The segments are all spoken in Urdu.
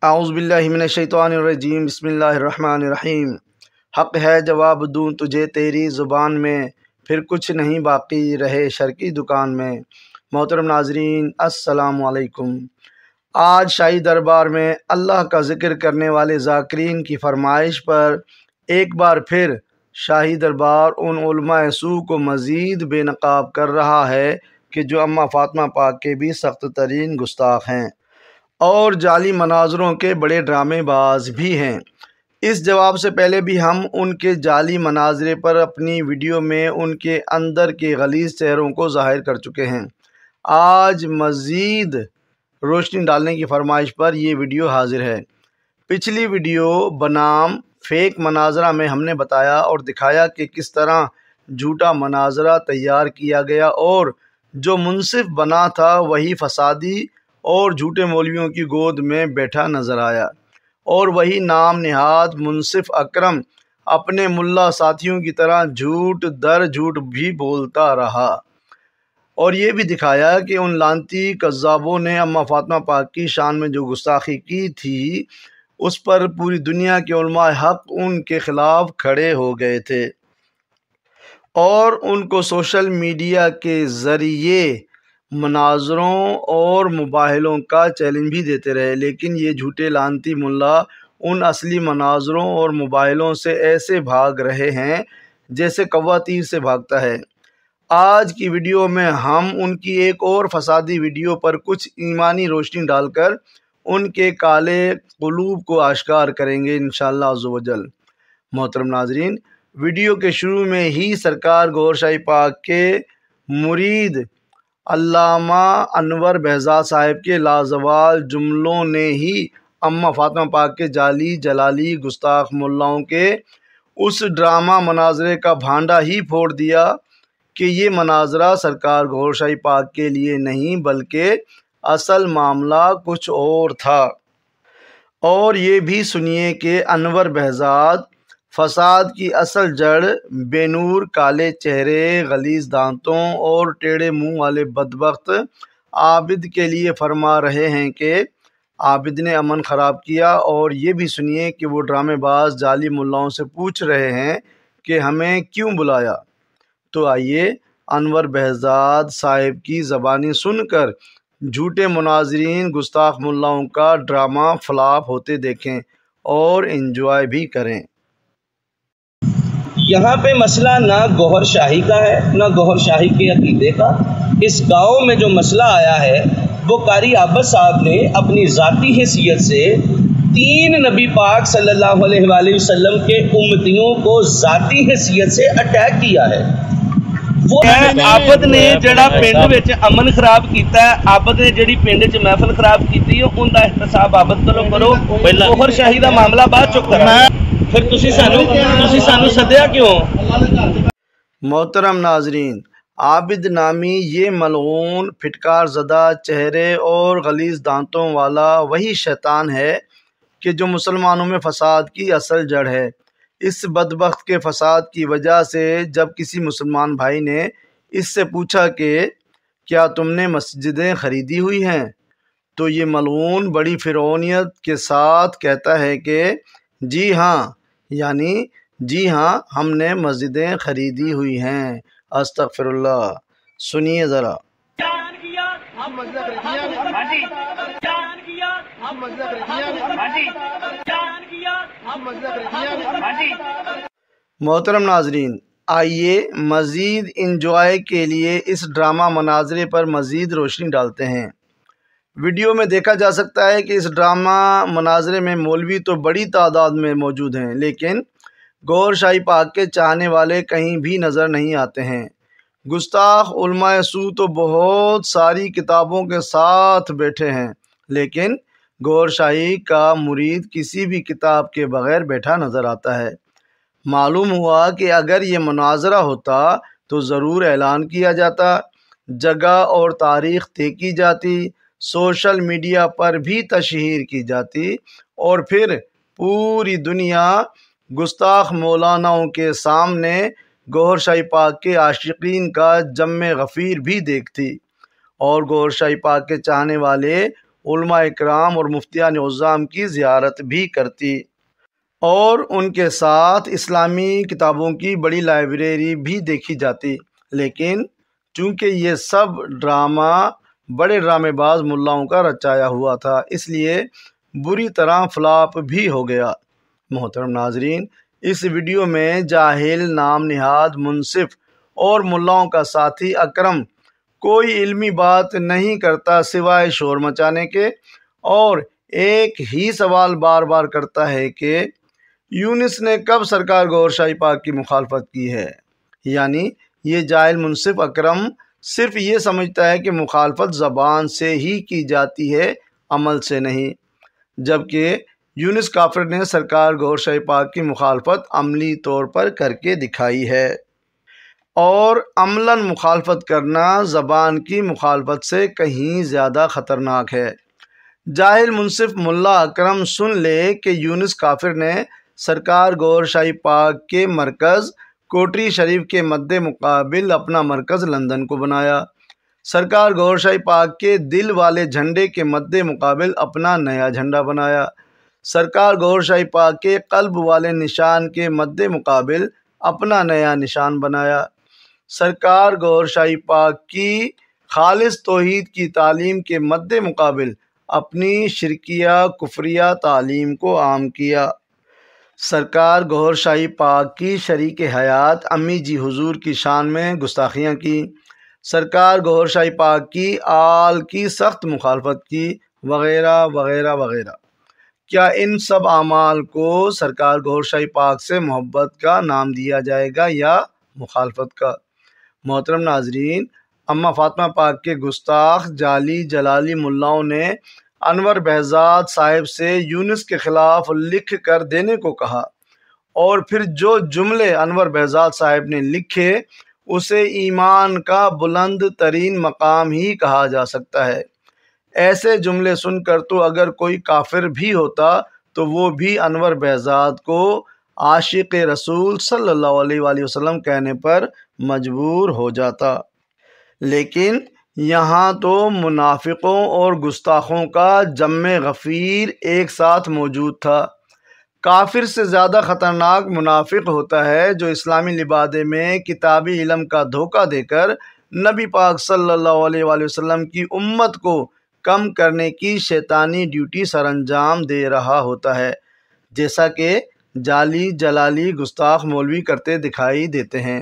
اعوذ باللہ من الشیطان الرجیم، بسم اللہ الرحمن الرحیم۔ حق ہے جواب دوں تجھے تیری زبان میں، پھر کچھ نہیں باقی رہے شرکی دکان میں۔ محترم ناظرین، السلام علیکم۔ آج شاہی دربار میں اللہ کا ذکر کرنے والے ذاکرین کی فرمائش پر ایک بار پھر شاہی دربار ان علماء سو کو مزید بے نقاب کر رہا ہے کہ جو اماں فاطمہ پاک کے بھی سخت ترین گستاخ ہیں اور جعلی مناظروں کے بڑے ڈرامے باز بھی ہیں۔ اس جواب سے پہلے بھی ہم ان کے جعلی مناظرے پر اپنی ویڈیو میں ان کے اندر کے غلیظ چہروں کو ظاہر کر چکے ہیں۔ آج مزید روشنی ڈالنے کی فرمائش پر یہ ویڈیو حاضر ہے۔ پچھلی ویڈیو بنام فیک مناظرہ میں ہم نے بتایا اور دکھایا کہ کس طرح جھوٹا مناظرہ تیار کیا گیا اور جو منصف بنا تھا وہی فسادی اور جھوٹے مولویوں کی گود میں بیٹھا نظر آیا، اور وہی نام نہاد منصف اکرم اپنے ملا ساتھیوں کی طرح جھوٹ در جھوٹ بھی بولتا رہا، اور یہ بھی دکھایا کہ ان لعنتی کذابوں نے اماں فاطمہ پاک کی شان میں جو گستاخی کی تھی اس پر پوری دنیا کے علماء حق ان کے خلاف کھڑے ہو گئے تھے اور ان کو سوشل میڈیا کے ذریعے مناظروں اور مباحثوں کا چیلنج بھی دیتے رہے، لیکن یہ جھوٹے لعنتی ملا ان اصلی مناظروں اور مباحثوں سے ایسے بھاگ رہے ہیں جیسے کوا تیر سے بھاگتا ہے۔ آج کی ویڈیو میں ہم ان کی ایک اور فسادی ویڈیو پر کچھ ایمانی روشنی ڈال کر ان کے کالے قلوب کو آشکار کریں گے انشاءاللہ عز و جل۔ محترم ناظرین، ویڈیو کے شروع میں ہی سرکار گوھر شاہی پاک کے مرید علامہ انور بہزاد صاحب کے لازوال جملوں نے ہی اماں فاطمہ پاک کے جعلی جلالی گستاخ ملاؤں کے اس ڈرامہ مناظرے کا بھانڈا ہی پھوڑ دیا کہ یہ مناظرہ سرکار گوھر شاہی پاک کے لیے نہیں بلکہ اصل معاملہ کچھ اور تھا۔ اور یہ بھی سنیے کہ انور بہزاد فساد کی اصل جڑ بے نور کالے چہرے غلیظ دانتوں اور ٹیڑھے منہ والے بدبخت عابد کے لیے فرما رہے ہیں کہ عابد نے امن خراب کیا، اور یہ بھی سنیے کہ وہ ڈرامے باز جعلی ملاؤں سے پوچھ رہے ہیں کہ ہمیں کیوں بلایا۔ تو آئیے انور بہزاد صاحب کی زبانی سن کر جھوٹے مناظرین گستاخ ملاؤں کا ڈرامہ فلاپ ہوتے دیکھیں اور انجوائے بھی کریں۔ یہاں پہ مسئلہ نہ گوھر شاہی کا ہے نہ گوھر شاہی کے عقیدے کا۔ اس گاؤں میں جو مسئلہ آیا ہے وہ قاری عابد صاحب نے اپنی ذاتی حیثیت سے 3 نبی پاک صلی اللہ علیہ وآلہ وسلم کے امتیوں کو ذاتی حیثیت سے اٹیک کیا ہے۔ وہ عابد نے جڑا پنڈ وچ امن خراب کیتا ہے، عابد نے جڑی پنڈ وچ محفل خراب کیتی ہے ان دا احتساب عابد کرو گوھر شاہی دا معاملہ بعد چ کرنا۔ پھر تسی سانو سدیا کیوں؟ محترم ناظرین، عابد نامی یہ ملعون پھٹکار زدہ چہرے اور غلیظ دانتوں والا وہی شیطان ہے کہ جو مسلمانوں میں فساد کی اصل جڑ ہے۔ اس بدبخت کے فساد کی وجہ سے جب کسی مسلمان بھائی نے اس سے پوچھا کہ کیا تم نے مسجدیں خریدی ہوئی ہیں، تو یہ ملعون بڑی فرعونیت کے ساتھ کہتا ہے کہ جی ہاں، یعنی جی ہاں ہم نے مسجدیں خریدی ہوئی ہیں۔ استغفر اللہ۔ سنیے ذرا۔ محترم ناظرین، آئیے مزید انجوائے کے لیے اس ڈرامہ مناظرے پر مزید روشنی ڈالتے ہیں۔ ویڈیو میں دیکھا جا سکتا ہے کہ اس ڈرامہ مناظرے میں مولوی تو بڑی تعداد میں موجود ہیں، لیکن گوھر شاہی پاک کے چاہنے والے کہیں بھی نظر نہیں آتے ہیں۔ گستاخ علماء سو تو بہت ساری کتابوں کے ساتھ بیٹھے ہیں، لیکن گوھر شاہی کا مرید کسی بھی کتاب کے بغیر بیٹھا نظر آتا ہے۔ معلوم ہوا کہ اگر یہ مناظرہ ہوتا تو ضرور اعلان کیا جاتا، جگہ اور تاریخ طے کی جاتی، سوشل میڈیا پر بھی تشہیر کی جاتی، اور پھر پوری دنیا گستاخ مولاناؤں کے سامنے گوھر شاہی پاک کے عاشقین کا جم غفیر بھی دیکھتی، اور گوھر شاہی پاک کے چاہنے والے علماء اکرام اور مفتیان عظام کی زیارت بھی کرتی اور ان کے ساتھ اسلامی کتابوں کی بڑی لائبریری بھی دیکھی جاتی۔ لیکن چونکہ یہ سب ڈرامہ بڑے ڈرامے باز ملاؤں کا رچایا ہوا تھا، اس لیے بری طرح فلاپ بھی ہو گیا۔ محترم ناظرین، اس ویڈیو میں جاہل نام نہاد منصف اور ملاؤں کا ساتھی اکرم کوئی علمی بات نہیں کرتا سوائے شور مچانے کے، اور ایک ہی سوال بار بار کرتا ہے کہ یونس نے کب سرکار گوھر شاہی پاک کی مخالفت کی ہے۔ یعنی یہ جاہل منصف اکرم صرف یہ سمجھتا ہے کہ مخالفت زبان سے ہی کی جاتی ہے، عمل سے نہیں، جبکہ یونس کافر نے سرکار گوھر شاہی پاک کی مخالفت عملی طور پر کر کے دکھائی ہے، اور عملاً مخالفت کرنا زبان کی مخالفت سے کہیں زیادہ خطرناک ہے۔ جاہل منصف ملا اکرم سن لے کہ یونس کافر نے سرکار گوھر شاہی پاک کے مرکز کوٹری شریف کے مد مقابل اپنا مرکز لندن کو بنایا، سرکار گوھر شاہی پاک کے دل والے جھنڈے کے مد مقابل اپنا نیا جھنڈا بنایا، سرکار گوھر شاہی پاک کے قلب والے نشان کے مد مقابل اپنا نیا نشان بنایا، سرکار گوھر شاہی پاک کی خالص توحید کی تعلیم کے مد مقابل اپنی شرکیہ کفریہ تعلیم کو عام کیا، سرکار گوھر شاہی پاک کی شریک حیات امی جی حضور کی شان میں گستاخیاں کی، سرکار گوھر شاہی پاک کی آل کی سخت مخالفت کی، وغیرہ وغیرہ وغیرہ۔ کیا ان سب اعمال کو سرکار گوھر شاہی پاک سے محبت کا نام دیا جائے گا یا مخالفت کا؟ محترم ناظرین، اماں فاطمہ پاک کے گستاخ جعلی جلالی ملاؤں نے انور بہزاد صاحب سے یونس کے خلاف لکھ کر دینے کو کہا، اور پھر جو جملے انور بہزاد صاحب نے لکھے اسے ایمان کا بلند ترین مقام ہی کہا جا سکتا ہے۔ ایسے جملے سن کر تو اگر کوئی کافر بھی ہوتا تو وہ بھی انور بہزاد کو عاشق رسول صلی اللہ علیہ وآلہ وسلم کہنے پر مجبور ہو جاتا، لیکن یہاں تو منافقوں اور گستاخوں کا جم غفیر ایک ساتھ موجود تھا۔ کافر سے زیادہ خطرناک منافق ہوتا ہے جو اسلامی لبادے میں کتابی علم کا دھوکہ دے کر نبی پاک صلی اللہ علیہ وآلہ وسلم کی امت کو کم کرنے کی شیطانی ڈیوٹی سر انجام دے رہا ہوتا ہے، جیسا کہ جعلی جلالی گستاخ مولوی کرتے دکھائی دیتے ہیں۔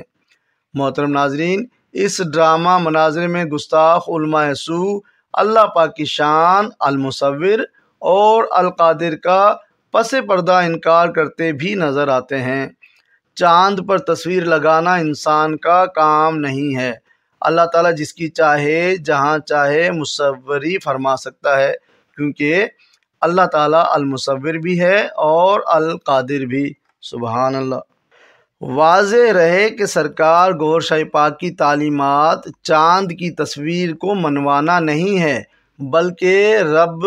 محترم ناظرین، اس ڈرامہ مناظرے میں گستاخ علماء سو اللہ پاک کی شان، المصور اور القادر کا پس پردہ انکار کرتے بھی نظر آتے ہیں۔ چاند پر تصویر لگانا انسان کا کام نہیں ہے، اللہ تعالیٰ جس کی چاہے جہاں چاہے مصوری فرما سکتا ہے، کیونکہ اللہ تعالیٰ المصور بھی ہے اور القادر بھی، سبحان اللہ۔ واضح رہے کہ سرکار گوھر شاہی پاک کی تعلیمات چاند کی تصویر کو منوانا نہیں ہے، بلکہ رب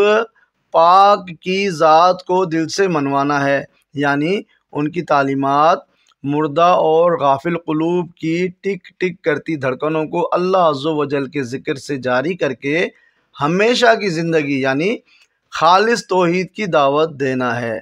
پاک کی ذات کو دل سے منوانا ہے۔ یعنی ان کی تعلیمات مردہ اور غافل قلوب کی ٹک ٹک کرتی دھڑکنوں کو اللہ عز و جل کے ذکر سے جاری کر کے ہمیشہ کی زندگی یعنی خالص توحید کی دعوت دینا ہے،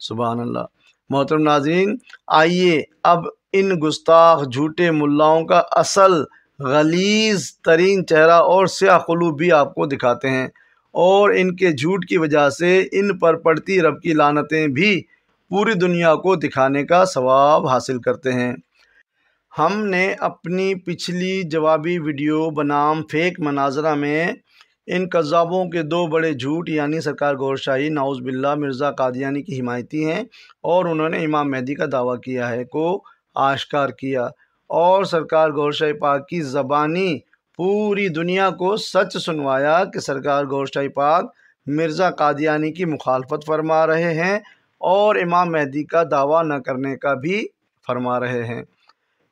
سبحان اللہ۔ محترم ناظرین، آئیے اب ان گستاخ جھوٹے ملاؤں کا اصل غلیظ ترین چہرہ اور سیاہ قلوب بھی آپ کو دکھاتے ہیں، اور ان کے جھوٹ کی وجہ سے ان پر پڑتی رب کی لعنتیں بھی پوری دنیا کو دکھانے کا ثواب حاصل کرتے ہیں۔ ہم نے اپنی پچھلی جوابی ویڈیو بنام فیک مناظرہ میں ان کذابوں کے دو بڑے جھوٹ یعنی سرکار گوھر شاہی نعوذ باللہ مرزا قادیانی کی حمایتی ہیں اور انہوں نے امام مہدی کا دعویٰ کیا ہے کو آشکار کیا، اور سرکار گوھر شاہی پاک کی زبانی پوری دنیا کو سچ سنوایا کہ سرکار گوھر شاہی پاک مرزا قادیانی کی مخالفت فرما رہے ہیں اور امام مہدی کا دعویٰ نہ کرنے کا بھی فرما رہے ہیں۔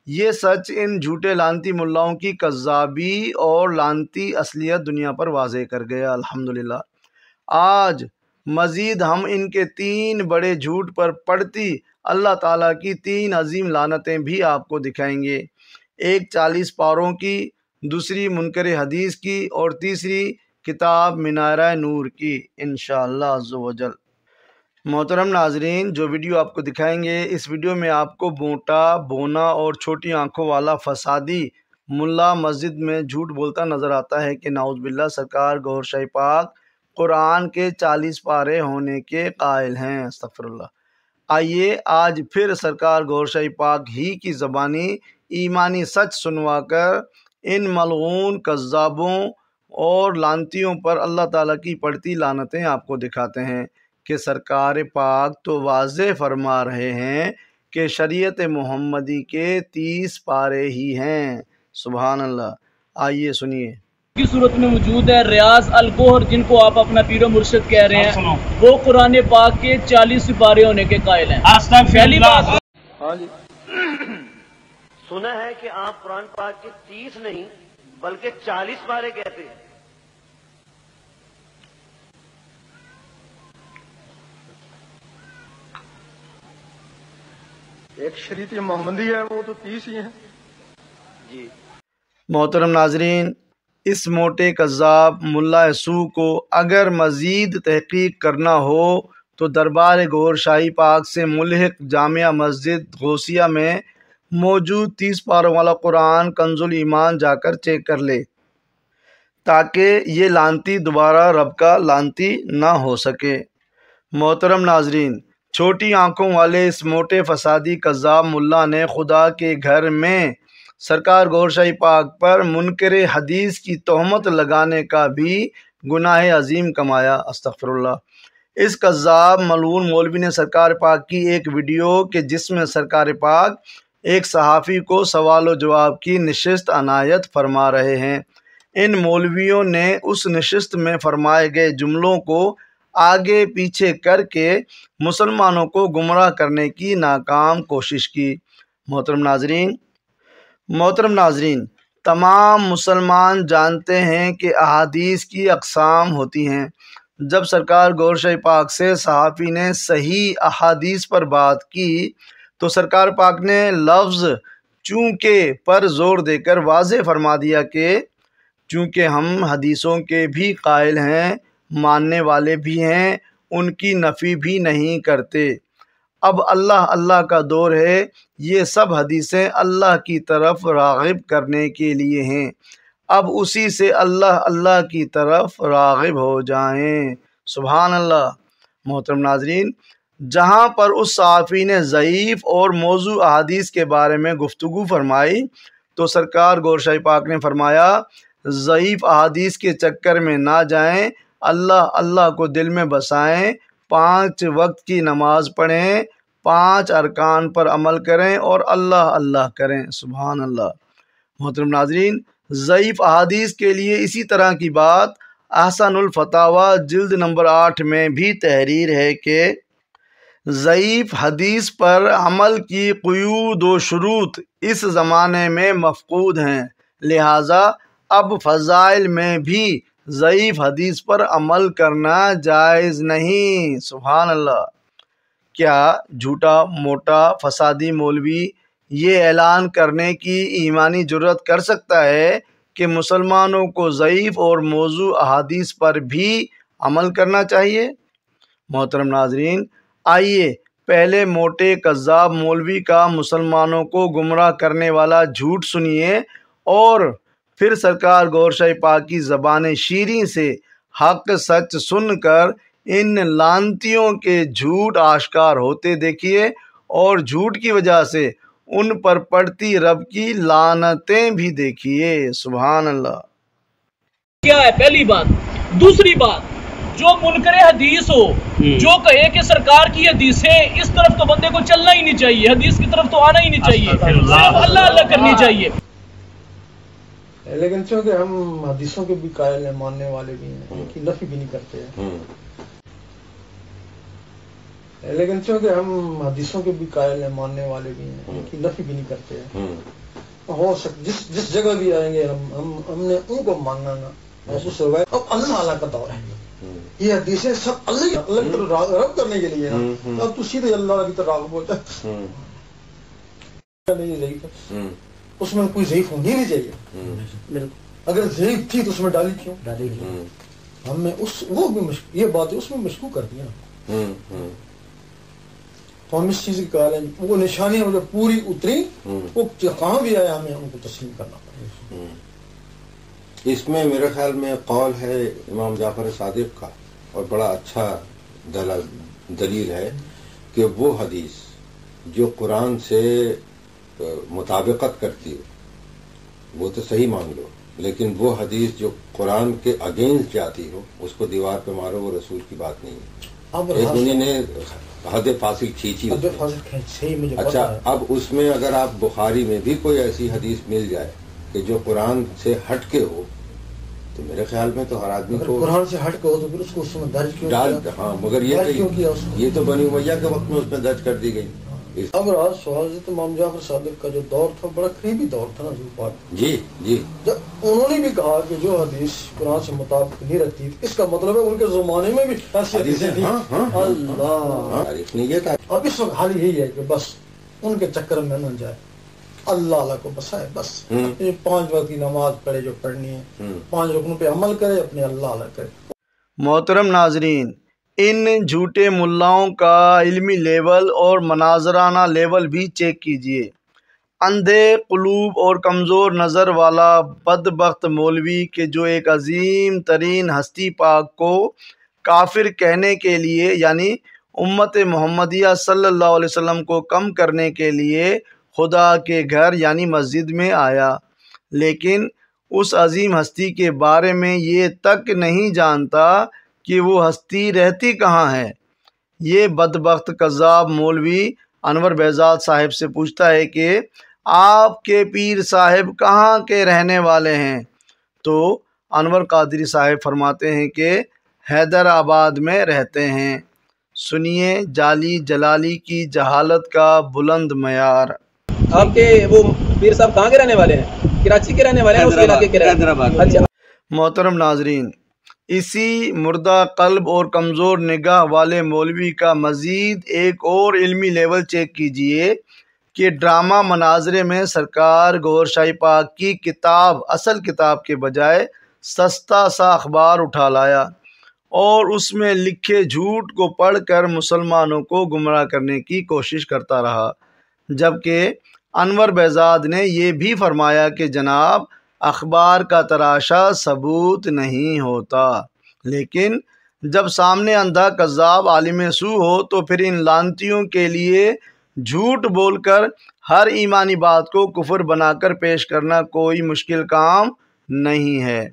یہ سچ ان جھوٹے لانتی ملاؤں کی کذابی اور لانتی اصلیت دنیا پر واضح کر گیا، الحمدللہ۔ آج مزید ہم ان کے تین بڑے جھوٹ پر پڑتی اللہ تعالیٰ کی تین عظیم لعنتیں بھی آپ کو دکھائیں گے، ایک 40 پاروں کی، دوسری منکر حدیث کی اور تیسری کتاب منارہ نور کی انشاءاللہ عز و جل۔ محترم ناظرین، جو ویڈیو آپ کو دکھائیں گے، اس ویڈیو میں آپ کو موٹا، بونا اور چھوٹی آنکھوں والا فسادی ملا مسجد میں جھوٹ بولتا نظر آتا ہے کہ نعوذ باللہ سرکار گوھر شاہی پاک قرآن کے 40 پارے ہونے کے قائل ہیں۔ استغفر اللہ۔ آئیے آج پھر سرکار گوھر شاہی پاک ہی کی زبانی ایمانی سچ سنوا کر ان ملعون کذابوں اور لعنتیوں پر اللہ تعالیٰ کی پڑتی لعنتیں آپ کو دکھاتے ہیں کہ سرکار پاک تو واضح فرما رہے ہیں کہ شریعت محمدی کے 30 پارے ہی ہیں۔ سبحان اللہ۔ آئیے سنیے۔ کی صورت میں موجود ہے ریاض الگوہر، جن کو آپ اپنا پیر و مرشد کہہ رہے ہیں، وہ قرآن پاک کے 40 پارے ہونے کے قائل ہیں۔ پہلی بات، ہاں جی، سنا ہے کہ آپ قرآن پاک کے 30 نہیں بلکہ 40 پارے کہتے ہیں۔ ایک شریعت محمدی ہے، وہ تو 30 ہی ہیں۔ جی محترم ناظرین، اس موٹے کذاب ملا سو کو اگر مزید تحقیق کرنا ہو تو دربار گوھر شاہی پاک سے ملحق جامع مسجد غوثیہ میں موجود 30 پاروں والا قرآن کنز الایمان جا کر چیک کر لے، تاکہ یہ لعنتی دوبارہ رب کا لعنتی نہ ہو سکے۔ محترم ناظرین، چھوٹی آنکھوں والے اس موٹے فسادی کذاب ملا نے خدا کے گھر میں سرکار گوھر شاہی پاک پر منکر حدیث کی تہمت لگانے کا بھی گناہ عظیم کمایا۔ استغفر اللہ۔ اس کذاب ملعون مولوی نے سرکار پاک کی ایک ویڈیو کہ جس میں سرکار پاک ایک صحافی کو سوال و جواب کی نشست عنایت فرما رہے ہیں، ان مولویوں نے اس نشست میں فرمائے گئے جملوں کو آگے پیچھے کر کے مسلمانوں کو گمراہ کرنے کی ناکام کوشش کی۔ محترم ناظرین، تمام مسلمان جانتے ہیں کہ احادیث کی اقسام ہوتی ہیں۔ جب سرکار گوھر شاہی پاک سے صحافی نے صحیح احادیث پر بات کی تو سرکار پاک نے لفظ چونکہ پر زور دے کر واضح فرما دیا کہ چونکہ ہم حدیثوں کے بھی قائل ہیں، ماننے والے بھی ہیں، ان کی نفی بھی نہیں کرتے۔ اب اللہ اللہ کا دور ہے، یہ سب حدیثیں اللہ کی طرف راغب کرنے کے لیے ہیں، اب اسی سے اللہ اللہ کی طرف راغب ہو جائیں۔ سبحان اللہ۔ محترم ناظرین، جہاں پر اس صحافی نے ضعیف اور موضوع احادیث کے بارے میں گفتگو فرمائی تو سرکار گوھر شاہی پاک نے فرمایا ضعیف احادیث کے چکر میں نہ جائیں، اللہ اللہ کو دل میں بسائیں، 5 وقت کی نماز پڑھیں، 5 ارکان پر عمل کریں اور اللہ اللہ کریں۔ سبحان اللہ۔ محترم ناظرین، ضعیف احادیث کے لیے اسی طرح کی بات احسن الفتاوی جلد نمبر 8 میں بھی تحریر ہے کہ ضعیف حدیث پر عمل کی قیود و شروط اس زمانے میں مفقود ہیں، لہٰذا اب فضائل میں بھی ضعیف حدیث پر عمل کرنا جائز نہیں۔ سبحان اللہ۔ کیا جھوٹا موٹا فسادی مولوی یہ اعلان کرنے کی ایمانی جرات کر سکتا ہے کہ مسلمانوں کو ضعیف اور موضوع احادیث پر بھی عمل کرنا چاہیے؟ محترم ناظرین، آئیے پہلے موٹے کذاب مولوی کا مسلمانوں کو گمراہ کرنے والا جھوٹ سنیے اور پھر سرکار گوھر شاہی پاک کی زبان شیریں سے حق سچ سن کر ان لعنتیوں کے جھوٹ آشکار ہوتے دیکھیے اور جھوٹ کی وجہ سے ان پر پڑتی رب کی لعنتیں بھی دیکھیے۔ سبحان اللہ۔ کیا ہے پہلی بات؟ دوسری بات، جو منکر حدیث ہو، جو کہے کہ سرکار کی حدیثیں، اس طرف تو بندے کو چلنا ہی نہیں چاہیے، حدیث کی طرف تو آنا ہی نہیں چاہیے، صرف اللہ اللہ کرنی چاہیے۔ لیکن چونکہ ہم حدیثوں کے بھی قائل ہیں، ماننے والے بھی ہیں، ان کی نفی بھی نہیں کرتے ہیں، لیکن چونکہ ہم حدیثوں کے بھی قائل ہیں، ماننے والے بھی ہیں، ان کی نفی بھی نہیں کرتے ہیں، ہو سکتا جس جگہ بھی آئیں گے ہم نے ان کو ماننا نا۔ اب اللہ اللہ کا دور ہے، یہ حدیثیں سب اللہ کی طرف راغب کرنے کے لیے نا، اب تو سیدھے اللہ کی طرف راغب ہوتا ہے، اس میں کوئی ضعیف ہونی نہیں چاہیے، اگر ضعیف تھی تو اس میں ڈالی کیوں؟ ہمیں وہ بھی یہ باتیں اس میں مشکوک کر دیا. تو ہم اس چیز کی قائل ہیں. وہ نشانیاں جو پوری اتری وہ کہاں بھی آیا ہمیں ان کو تسلیم کرنا پڑے. اس میں میرے خیال میں قول ہے امام جعفر صادق کا، اور بڑا اچھا دلیل ہے کہ وہ حدیث جو قرآن سے مطابقت کرتی ہو وہ تو صحیح مان لو، لیکن وہ حدیث جو قرآن کے اگینسٹ جاتی ہو اس کو دیوار پہ مارو، وہ رسول کی بات نہیں ہے. ایک انہیں نے حد فاصل کھینچی. اچھا، اب اس میں اگر آپ بخاری میں بھی کوئی ایسی حدیث مل جائے کہ جو قرآن سے ہٹ کے ہو تو میرے خیال میں تو ہر آدمی کو قرآن سے ہٹ کے ہو تو پھر اس کو اس میں درج کیوں ڈال. ہاں، مگر یہ تو بنی امیہ کے وقت میں اس میں درج کر دی گئی. اب آج سوال امام جعفر صادق کا جو دور تھا بڑا قریبی دور تھا نا حضور پاک. جی جی، انہوں نے بھی کہا کہ جو حدیث قرآن سے مطابق نہیں رکھتی، اس کا مطلب ہے ان کے زمانے میں بھی ایسی حدیثیں تھیں. اللہ، اب اس وقت حال یہی ہے کہ بس ان کے چکر میں نہ جائے، اللہ کو بسائے. بس 5 وقت کی نماز پڑھے جو پڑھنی ہے، 5 رکنوں پہ عمل کرے، اپنے اللہ کرے. محترم ناظرین، ان جھوٹے ملاؤں کا علمی لیول اور مناظرانہ لیول بھی چیک کیجئے. اندھے قلوب اور کمزور نظر والا بدبخت مولوی کہ جو ایک عظیم ترین ہستی پاک کو کافر کہنے کے لیے، یعنی امت محمدیہ صلی اللہ علیہ وسلم کو کم کرنے کے لیے خدا کے گھر یعنی مسجد میں آیا، لیکن اس عظیم ہستی کے بارے میں یہ تک نہیں جانتا کہ وہ ہستی رہتی کہاں ہے. یہ بدبخت کذاب مولوی انور بہزاد صاحب سے پوچھتا ہے کہ آپ کے پیر صاحب کہاں کے رہنے والے ہیں؟ تو انور قادری صاحب فرماتے ہیں کہ حیدرآباد میں رہتے ہیں. سنیے جعلی جلالی کی جہالت کا بلند معیار. آپ کے وہ پیر صاحب کہاں کے رہنے والے ہیں؟ کراچی کے رہنے والے ہیں، اس علاقے کے حیدرآباد. اچھا محترم ناظرین، اسی مردہ قلب اور کمزور نگاہ والے مولوی کا مزید ایک اور علمی لیول چیک کیجئے کہ ڈرامہ مناظرے میں سرکار گوھر شاہی پاک کی کتاب، اصل کتاب کے بجائے سستا سا اخبار اٹھا لایا اور اس میں لکھے جھوٹ کو پڑھ کر مسلمانوں کو گمراہ کرنے کی کوشش کرتا رہا. جبکہ انور بہزاد نے یہ بھی فرمایا کہ جناب اخبار کا تراشا ثبوت نہیں ہوتا، لیکن جب سامنے اندھا کذاب عالم سو ہو تو پھر ان لانتیوں کے لیے جھوٹ بول کر ہر ایمانی بات کو کفر بنا کر پیش کرنا کوئی مشکل کام نہیں ہے.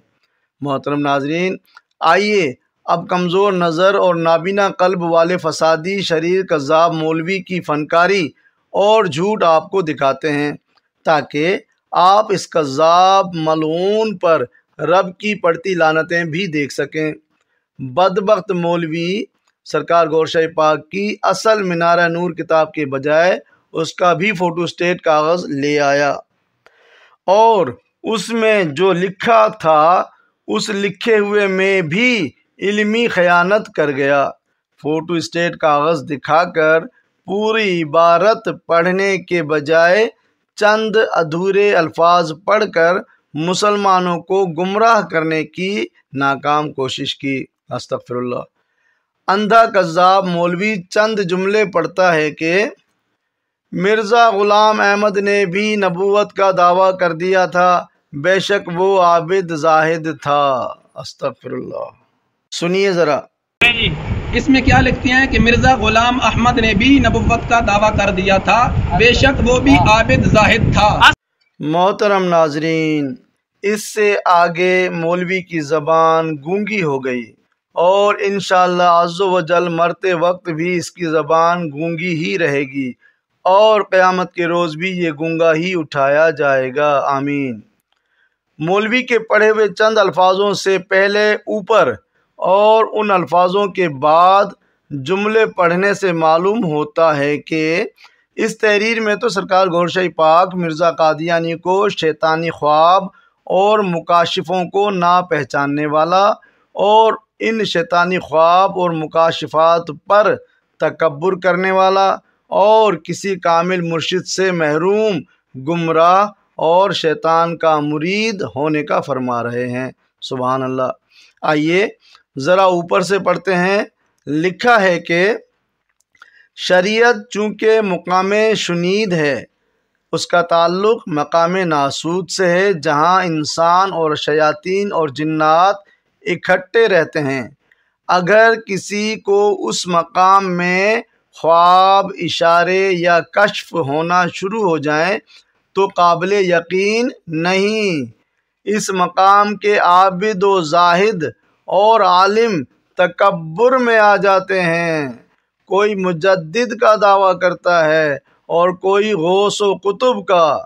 محترم ناظرین، آئیے اب کمزور نظر اور نابینا قلب والے فسادی شریر کذاب مولوی کی فنکاری اور جھوٹ آپ کو دکھاتے ہیں تاکہ آپ اس کذاب ملعون پر رب کی پڑتی لعنتیں بھی دیکھ سکیں. بدبخت مولوی سرکار گوھر شاہی پاک کی اصل منارہ نور کتاب کے بجائے اس کا بھی فوٹو اسٹیٹ کاغذ لے آیا اور اس میں جو لکھا تھا اس لکھے ہوئے میں بھی علمی خیانت کر گیا. فوٹو اسٹیٹ کاغذ دکھا کر پوری عبارت پڑھنے کے بجائے چند ادھورے الفاظ پڑھ کر مسلمانوں کو گمراہ کرنے کی ناکام کوشش کی. استغفر اللہ. اندھا کذاب مولوی چند جملے پڑھتا ہے کہ مرزا غلام احمد نے بھی نبوت کا دعویٰ کر دیا تھا، بے شک وہ عابد زاہد تھا. استغفر اللہ. سنیے ذرا اس میں کیا لکھتے ہیں کہ مرزا غلام احمد نے بھی نبوت کا دعویٰ کر دیا تھا، بے شک وہ بھی عابد زاہد تھا. محترم ناظرین، اس سے آگے مولوی کی زبان گونگی ہو گئی اور انشاءاللہ عز و جل مرتے وقت بھی اس کی زبان گونگی ہی رہے گی اور قیامت کے روز بھی یہ گونگا ہی اٹھایا جائے گا. آمین. مولوی کے پڑھے ہوئے چند الفاظوں سے پہلے اوپر اور ان الفاظوں کے بعد جملے پڑھنے سے معلوم ہوتا ہے کہ اس تحریر میں تو سرکار گوھر شاہی پاک مرزا قادیانی کو شیطانی خواب اور مکاشفوں کو نہ پہچاننے والا اور ان شیطانی خواب اور مکاشفات پر تکبر کرنے والا اور کسی کامل مرشد سے محروم، گمراہ اور شیطان کا مرید ہونے کا فرما رہے ہیں. سبحان اللہ. آئیے ذرا اوپر سے پڑھتے ہیں۔ لکھا ہے کہ شریعت چونکہ مقام شنید ہے، اس کا تعلق مقام ناسود سے ہے، جہاں انسان اور شیاطین اور جنات اکٹھے رہتے ہیں۔ اگر کسی کو اس مقام میں خواب، اشارے یا کشف ہونا شروع ہو جائیں تو قابل یقین نہیں، اس مقام کے عابد و زاہد اور عالم تکبر میں آ جاتے ہیں۔ کوئی مجدد کا دعویٰ کرتا ہے اور کوئی غوث و قطب کا۔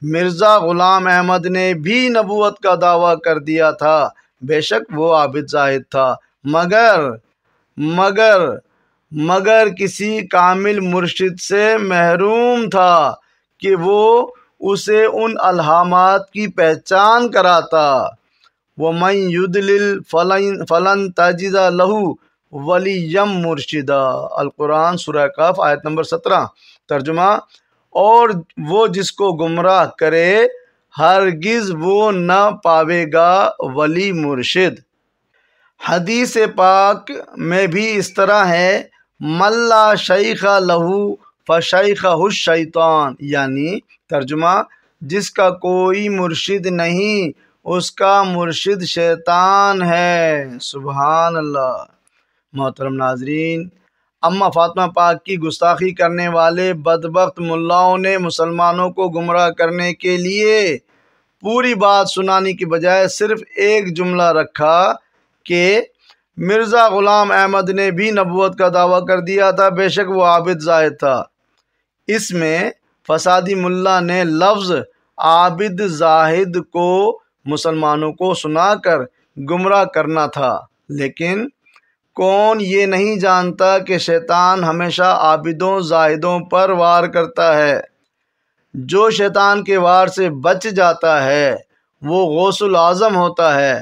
مرزا غلام احمد نے بھی نبوت کا دعویٰ کر دیا تھا، بے شک وہ عابد زاہد تھا، مگر کسی کامل مرشد سے محروم تھا کہ وہ اسے ان الہامات کی پہچان کراتا۔ وَمَن يُضْلِلْ فَلَن تَجِدَ لَهُ وَلِيًّا مُرْشِدًا۔ القرآن سورہ کہف آیت نمبر 17۔ ترجمہ: اور وہ جس کو گمراہ کرے ہرگز وہ نہ پاوے گا ولی مرشد۔ حدیث پاک میں بھی اس طرح ہے، مَن لا شیخ لہ فشیخہ الشیطان، یعنی ترجمہ: جس کا کوئی مرشد نہیں اس کا مرشد شیطان ہے۔ سبحان اللہ۔ محترم ناظرین، اماں فاطمہ پاک کی گستاخی کرنے والے بدبخت ملاؤں نے مسلمانوں کو گمراہ کرنے کے لیے پوری بات سنانے کی بجائے صرف ایک جملہ رکھا کہ مرزا غلام احمد نے بھی نبوت کا دعویٰ کر دیا تھا، بے شک وہ عابد زاہد تھا۔ اس میں فسادی ملا نے لفظ عابد زاہد کو مسلمانوں کو سنا کر گمراہ کرنا تھا، لیکن کون یہ نہیں جانتا کہ شیطان ہمیشہ عابدوں زاہدوں پر وار کرتا ہے۔ جو شیطان کے وار سے بچ جاتا ہے وہ غوث الاعظم ہوتا ہے،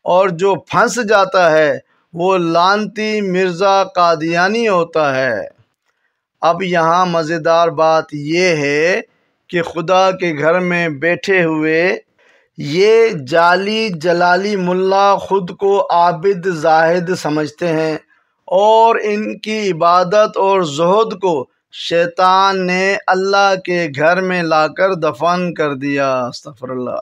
اور جو پھنس جاتا ہے وہ لعنتی مرزا قادیانی ہوتا ہے۔ اب یہاں مزیدار بات یہ ہے کہ خدا کے گھر میں بیٹھے ہوئے یہ جعلی جلالی ملا خود کو عابد زاہد سمجھتے ہیں، اور ان کی عبادت اور زہد کو شیطان نے اللہ کے گھر میں لا کر دفن کر دیا۔ استغفر اللہ۔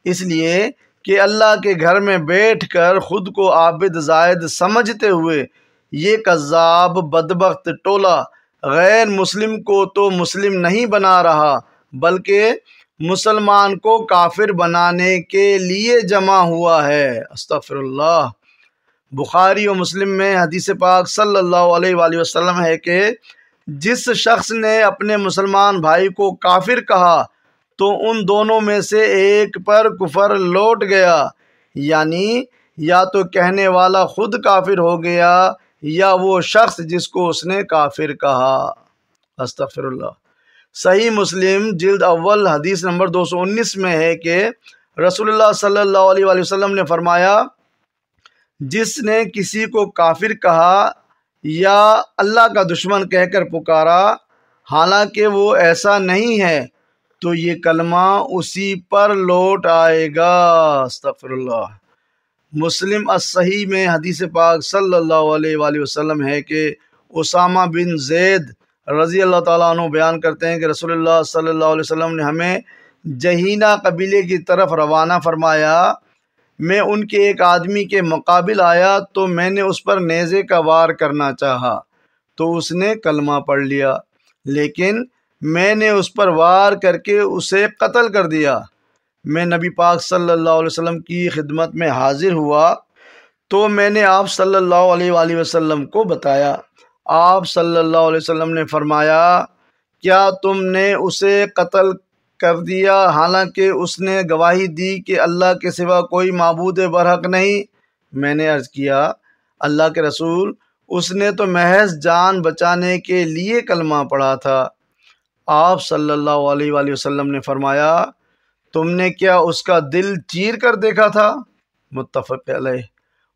اس لیے کہ اللہ کے گھر میں بیٹھ کر خود کو عابد زاہد سمجھتے ہوئے یہ کذاب بدبخت ٹولہ غیر مسلم کو تو مسلم نہیں بنا رہا بلکہ مسلمان کو کافر بنانے کے لیے جمع ہوا ہے۔ استغفر اللہ۔ بخاری و مسلم میں حدیث پاک صلی اللہ علیہ وآلہ وسلم ہے کہ جس شخص نے اپنے مسلمان بھائی کو کافر کہا تو ان دونوں میں سے ایک پر کفر لوٹ گیا، یعنی یا تو کہنے والا خود کافر ہو گیا یا وہ شخص جس کو اس نے کافر کہا۔ استغفر اللہ۔ صحیح مسلم جلد اول حدیث نمبر 219 میں ہے کہ رسول اللہ صلی اللہ علیہ وآلہ وسلم نے فرمایا، جس نے کسی کو کافر کہا یا اللہ کا دشمن کہہ کر پکارا حالانکہ وہ ایسا نہیں ہے تو یہ کلمہ اسی پر لوٹ آئے گا۔ استغفر اللہ۔ مسلم الصحیح میں حدیث پاک صلی اللہ علیہ وآلہ وسلم ہے کہ اسامہ بن زید رضی اللہ تعالیٰ عنہ بیان کرتے ہیں کہ رسول اللہ صلی اللہ علیہ وسلم نے ہمیں جہینہ قبیلے کی طرف روانہ فرمایا۔ میں ان کے ایک آدمی کے مقابل آیا تو میں نے اس پر نیزے کا وار کرنا چاہا تو اس نے کلمہ پڑھ لیا، لیکن میں نے اس پر وار کر کے اسے قتل کر دیا۔ میں نبی پاک صلی اللہ علیہ وسلم کی خدمت میں حاضر ہوا تو میں نے آپ صلی اللہ علیہ وآلہ وسلم کو بتایا۔ آپ صلی اللہ علیہ وسلم نے فرمایا، کیا تم نے اسے قتل کر دیا حالانکہ اس نے گواہی دی کہ اللہ کے سوا کوئی معبود برحق نہیں؟ میں نے عرض کیا، اللہ کے رسول، اس نے تو محض جان بچانے کے لیے کلمہ پڑھا تھا۔ آپ صلی اللہ علیہ وآلہ وسلم نے فرمایا، تم نے کیا اس کا دل چیر کر دیکھا تھا؟ متفق علیہ۔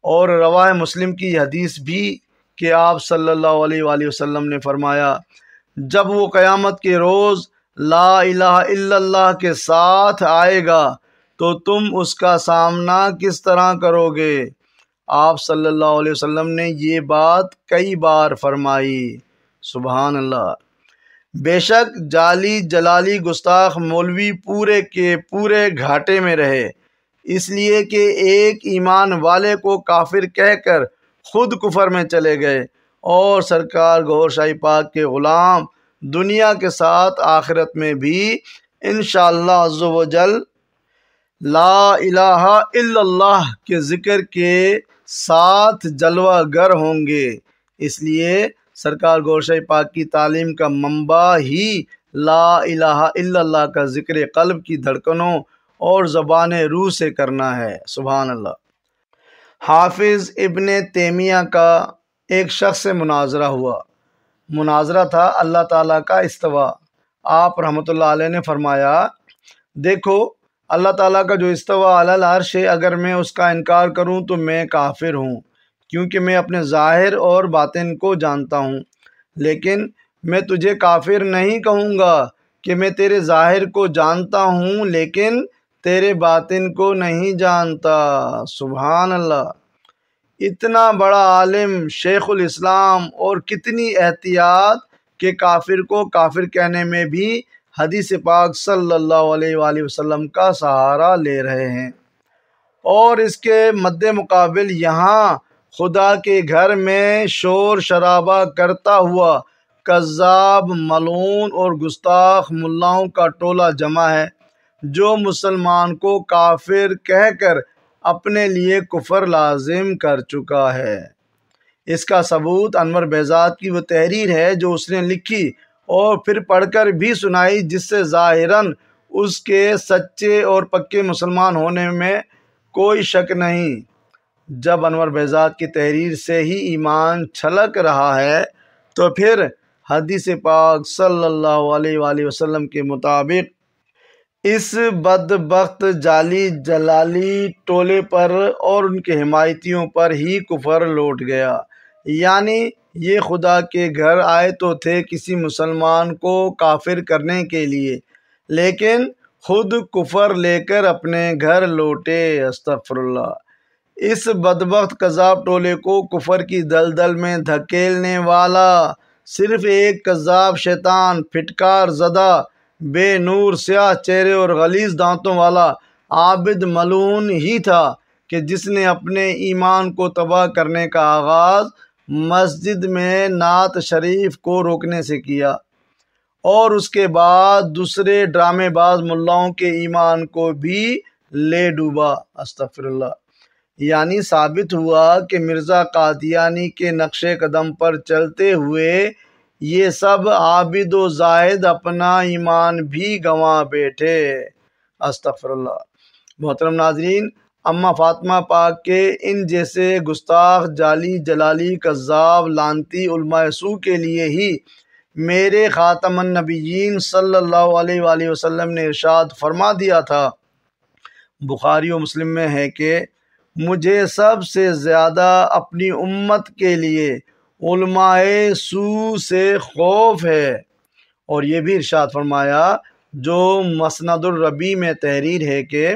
اور رواہ مسلم کی حدیث بھی کہ آپ صلی اللہ علیہ وآلہ وسلم نے فرمایا، جب وہ قیامت کے روز لا الہ الا اللہ کے ساتھ آئے گا تو تم اس کا سامنا کس طرح کرو گے؟ آپ صلی اللہ علیہ وسلم نے یہ بات کئی بار فرمائی۔ سبحان اللہ۔ بے شک جعلی جلالی گستاخ مولوی پورے کے پورے گھاٹے میں رہے، اس لیے کہ ایک ایمان والے کو کافر کہہ کر خود کفر میں چلے گئے، اور سرکار گوھر شاہی پاک کے غلام دنیا کے ساتھ آخرت میں بھی انشاءاللہ عز و جل لا الہ الا اللہ کے ذکر کے ساتھ جلوہ گر ہوں گے۔ اس لیے سرکار گوھر شاہی پاک کی تعلیم کا منبع ہی لا الہ الا اللہ کا ذکر قلب کی دھڑکنوں اور زبان روح سے کرنا ہے۔ سبحان اللہ۔ حافظ ابن تیمیہ کا ایک شخص سے مناظرہ ہوا۔ مناظرہ تھا اللہ تعالیٰ کا استوا۔ آپ رحمۃ اللہ علیہ نے فرمایا، دیکھو اللہ تعالیٰ کا جو استوا علی العرش ہے، اگر میں اس کا انکار کروں تو میں کافر ہوں، کیونکہ میں اپنے ظاہر اور باطن کو جانتا ہوں، لیکن میں تجھے کافر نہیں کہوں گا کہ میں تیرے ظاہر کو جانتا ہوں لیکن تیرے باطن کو نہیں جانتا۔ سبحان اللہ۔ اتنا بڑا عالم شیخ الاسلام، اور کتنی احتیاط کہ کافر کو کافر کہنے میں بھی حدیث پاک صلی اللہ علیہ وآلہ وسلم کا سہارا لے رہے ہیں، اور اس کے مد مقابل یہاں خدا کے گھر میں شور شرابہ کرتا ہوا کذاب، ملعون اور گستاخ ملاؤں کا ٹولہ جمع ہے، جو مسلمان کو کافر کہہ کر اپنے لیے کفر لازم کر چکا ہے۔ اس کا ثبوت انور بہزاد کی وہ تحریر ہے جو اس نے لکھی اور پھر پڑھ کر بھی سنائی، جس سے ظاہراً اس کے سچے اور پکے مسلمان ہونے میں کوئی شک نہیں۔ جب انور بہزاد کی تحریر سے ہی ایمان چھلک رہا ہے تو پھر حدیث پاک صلی اللہ علیہ وآلہ وسلم کے مطابق اس بدبخت جعلی جلالی ٹولے پر اور ان کے حمایتیوں پر ہی کفر لوٹ گیا۔ یعنی یہ خدا کے گھر آئے تو تھے کسی مسلمان کو کافر کرنے کے لیے، لیکن خود کفر لے کر اپنے گھر لوٹے۔ استغفر اللہ۔ اس بدبخت کذاب ٹولے کو کفر کی دلدل میں دھکیلنے والا صرف ایک کذاب شیطان، پھٹکار زدہ، بے نور، سیاہ چہرے اور غلیظ دانتوں والا عابد ملعون ہی تھا کہ جس نے اپنے ایمان کو تباہ کرنے کا آغاز مسجد میں نعت شریف کو روکنے سے کیا، اور اس کے بعد دوسرے ڈرامے باز ملاؤں کے ایمان کو بھی لے ڈوبا۔ استغفر اللہ۔ یعنی ثابت ہوا کہ مرزا قادیانی کے نقش قدم پر چلتے ہوئے یہ سب عابد و زاہد اپنا ایمان بھی گنوا بیٹھے۔ استغفر اللہ۔ محترم ناظرین، اماں فاطمہ پاک کے ان جیسے گستاخ، جعلی جلالی، کذاب، لعنتی علماء سوء کے لیے ہی میرے خاتم النبیین صلی اللہ علیہ وآلہ وسلم نے ارشاد فرما دیا تھا، بخاری و مسلم میں ہے کہ مجھے سب سے زیادہ اپنی امت کے لیے علماء سوء سے خوف ہے، اور یہ بھی ارشاد فرمایا جو مسند الربیع میں تحریر ہے کہ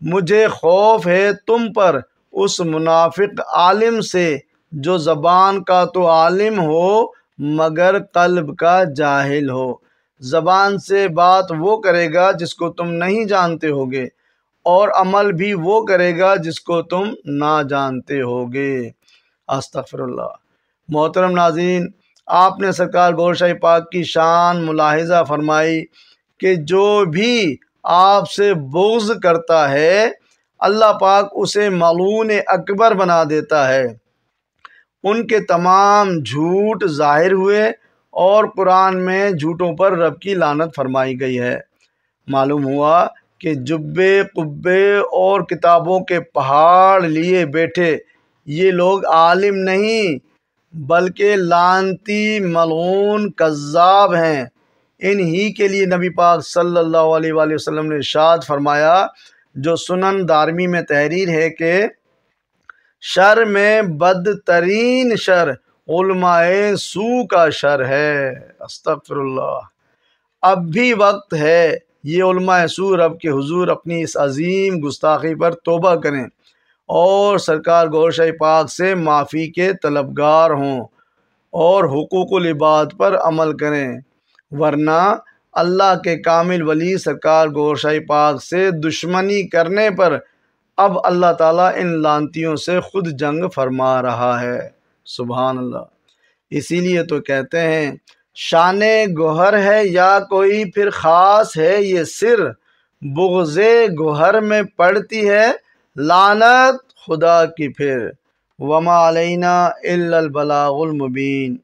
مجھے خوف ہے تم پر اس منافق عالم سے جو زبان کا تو عالم ہو مگر قلب کا جاہل ہو۔ زبان سے بات وہ کرے گا جس کو تم نہیں جانتے ہوگے، اور عمل بھی وہ کرے گا جس کو تم نہ جانتے ہوگے۔ استغفر اللہ۔ محترم ناظرین، آپ نے سرکار گوھر شاہی پاک کی شان ملاحظہ فرمائی کہ جو بھی آپ سے بغض کرتا ہے اللہ پاک اسے ملعون اکبر بنا دیتا ہے۔ ان کے تمام جھوٹ ظاہر ہوئے، اور قرآن میں جھوٹوں پر رب کی لعنت فرمائی گئی ہے۔ معلوم ہوا کہ جبے، قبے اور کتابوں کے پہاڑ لیے بیٹھے یہ لوگ عالم نہیں بلکہ لعنتی، ملعون، کذاب ہیں۔ انہی کے لیے نبی پاک صلی اللہ علیہ وآلہ وسلم نے ارشاد فرمایا جو سنن دارمی میں تحریر ہے کہ شر میں بدترین شر علماء سوء کا شر ہے۔ استغفر اللہ۔ اب بھی وقت ہے یہ علماء سوء رب کے حضور اپنی اس عظیم گستاخی پر توبہ کریں اور سرکار گوہر شاہی پاک سے معافی کے طلبگار ہوں اور حقوق العباد پر عمل کریں، ورنہ اللہ کے کامل ولی سرکار گوہر شاہی پاک سے دشمنی کرنے پر اب اللہ تعالیٰ ان لعنتیوں سے خود جنگ فرما رہا ہے۔ سبحان اللہ۔ اسی لیے تو کہتے ہیں شان گوہر ہے یا کوئی پھر خاص ہے یہ سر، بغض گوہر میں پڑتی ہے لعنت خدا کی پھر، وما علینا الا البلاغ المبین۔